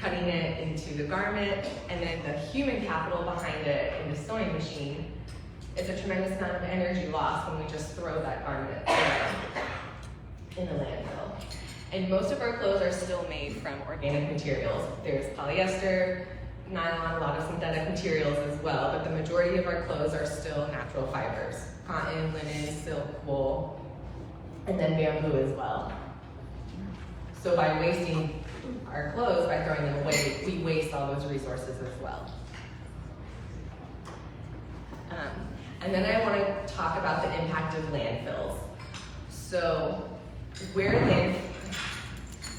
cutting it into the garment, and then the human capital behind it in the sewing machine. It's a tremendous amount of energy lost when we just throw that garment in the landfill. And most of our clothes are still made from organic materials. There's polyester, nylon, a lot of synthetic materials as well, but the majority of our clothes are still natural fibers. Cotton, linen, silk, wool, and then bamboo as well. So by wasting our clothes, by throwing them away, we waste all those resources as well. And then I want to talk about the impact of landfills. So where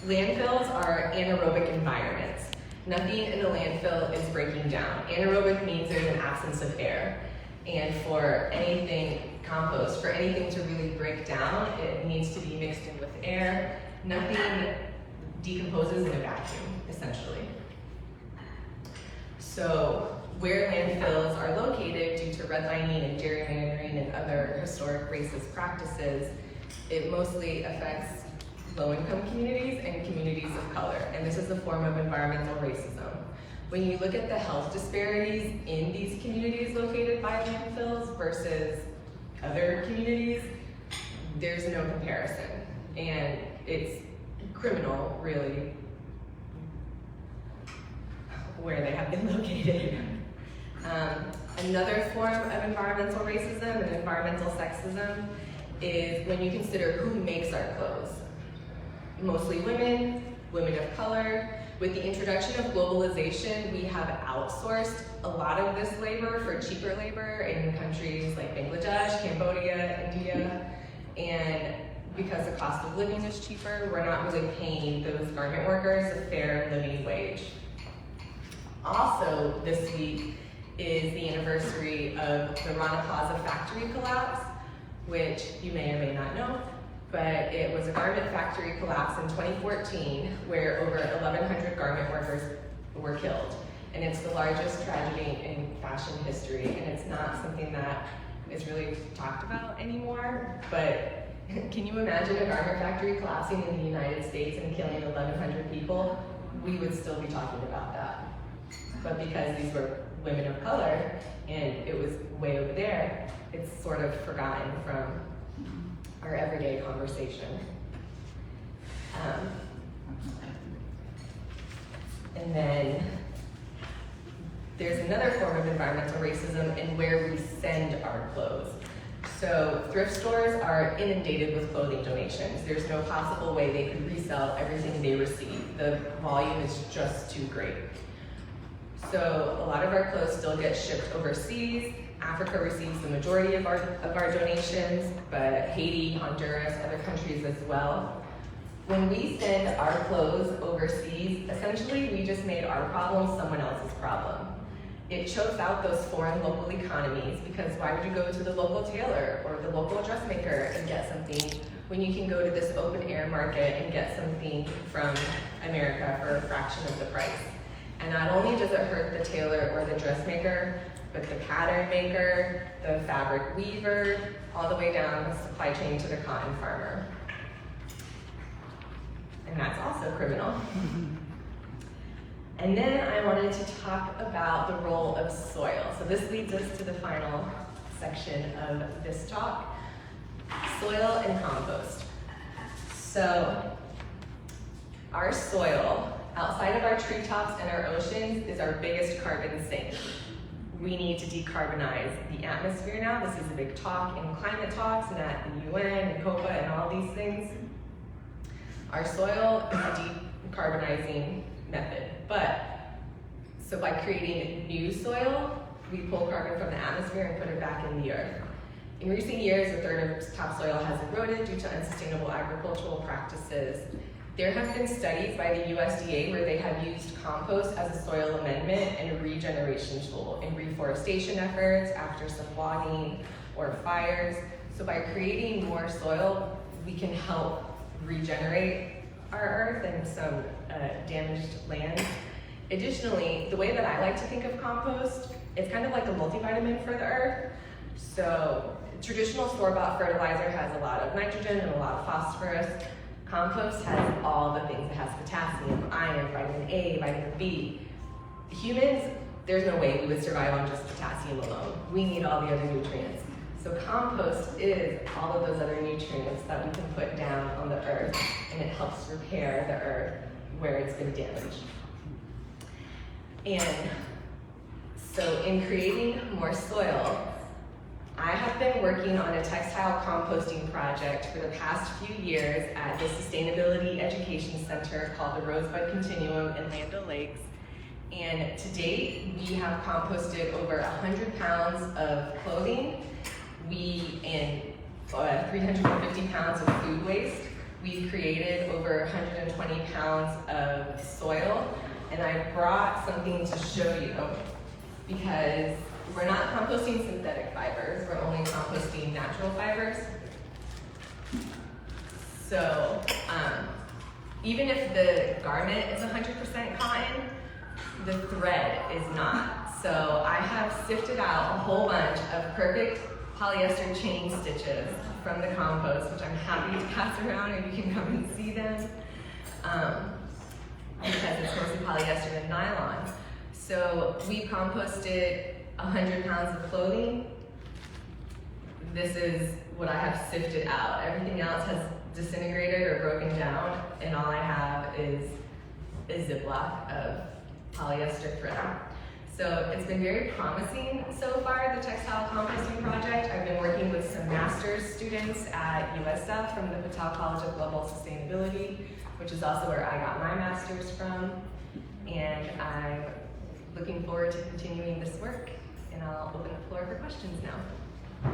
landfills are anaerobic environments. Nothing in a landfill is breaking down. Anaerobic means there's an absence of air. And for anything, compost, for anything to really break down, it needs to be mixed in with air. Nothing decomposes in a vacuum, essentially. So where landfills are located due to redlining and gerrymandering and other historic racist practices, it mostly affects low-income communities and communities of color, and this is a form of environmental racism. When you look at the health disparities in these communities located by landfills versus other communities, there's no comparison, and it's criminal, really, where they have been located. Another form of environmental racism and environmental sexism is when you consider who makes our clothes. Mostly women of color. With the introduction of globalization, we have outsourced a lot of this labor for cheaper labor in countries like Bangladesh, Cambodia, India, and because the cost of living is cheaper, we're not really paying those garment workers a fair living wage. Also, this week is the anniversary of the Rana Plaza factory collapse, which you may or may not know, but it was a garment factory collapse in 2014 where over 1,100 garment workers were killed. And it's the largest tragedy in fashion history, and it's not something that is really talked about anymore, but can you imagine a garment factory collapsing in the United States and killing 1,100 people? We would still be talking about that. But because these were women of color and it was way over there, it's sort of forgotten from our everyday conversation. And then there's another form of environmental racism in where we send our clothes. So thrift stores are inundated with clothing donations. There's no possible way they could resell everything they receive. The volume is just too great. So a lot of our clothes still get shipped overseas. Africa receives the majority of our donations, but Haiti, Honduras, other countries as well. When we send our clothes overseas, essentially we just made our problem someone else's problem. It chokes out those foreign local economies, because why would you go to the local tailor or the local dressmaker and get something when you can go to this open air market and get something from America for a fraction of the price? And not only does it hurt the tailor or the dressmaker, but the pattern maker, the fabric weaver, all the way down the supply chain to the cotton farmer. And that's also criminal. And then I wanted to talk about the role of soil. So this leads us to the final section of this talk, soil and compost. So our soil, outside of our treetops and our oceans, is our biggest carbon sink. We need to decarbonize the atmosphere now. This is a big talk in climate talks and at the UN and COPA and all these things. Our soil is a decarbonizing method, so by creating new soil, we pull carbon from the atmosphere and put it back in the earth. In recent years, a third of topsoil has eroded due to unsustainable agricultural practices. There have been studies by the USDA where they have used compost as a soil amendment and a regeneration tool in reforestation efforts after some logging or fires. So by creating more soil, we can help regenerate our earth and some damaged land. Additionally, the way that I like to think of compost, it's kind of like a multivitamin for the earth. So traditional store-bought fertilizer has a lot of nitrogen and a lot of phosphorus. Compost has all the things. It has potassium, iron, vitamin vitamin A, vitamin B. Humans, there's no way we would survive on just potassium alone. We need all the other nutrients. So compost is all of those other nutrients that we can put down on the earth, and it helps repair the earth where it's been damaged. And so in creating more soil, I have been working on a textile composting project for the past few years at the Sustainability Education Center called the Rosebud Continuum in Land O'Lakes. And to date, we have composted over 100 pounds of clothing, and 350 pounds of food waste. We've created over 120 pounds of soil, and I brought something to show you, because we're not composting synthetic fibers, we're only composting natural fibers. So even if the garment is 100% cotton, the thread is not. So I have sifted out a whole bunch of perfect polyester chain stitches from the compost, which I'm happy to pass around and you can come and see them, because it's mostly polyester and nylon. So we composted 100 pounds of clothing. This is what I have sifted out. Everything else has disintegrated or broken down, and all I have is a Ziploc of polyester thread. So it's been very promising so far, the Textile Composting Project. I've been working with some master's students at USF from the Patel College of Global Sustainability, which is also where I got my master's from. And I'm looking forward to continuing this work. And I'll open the floor for questions now.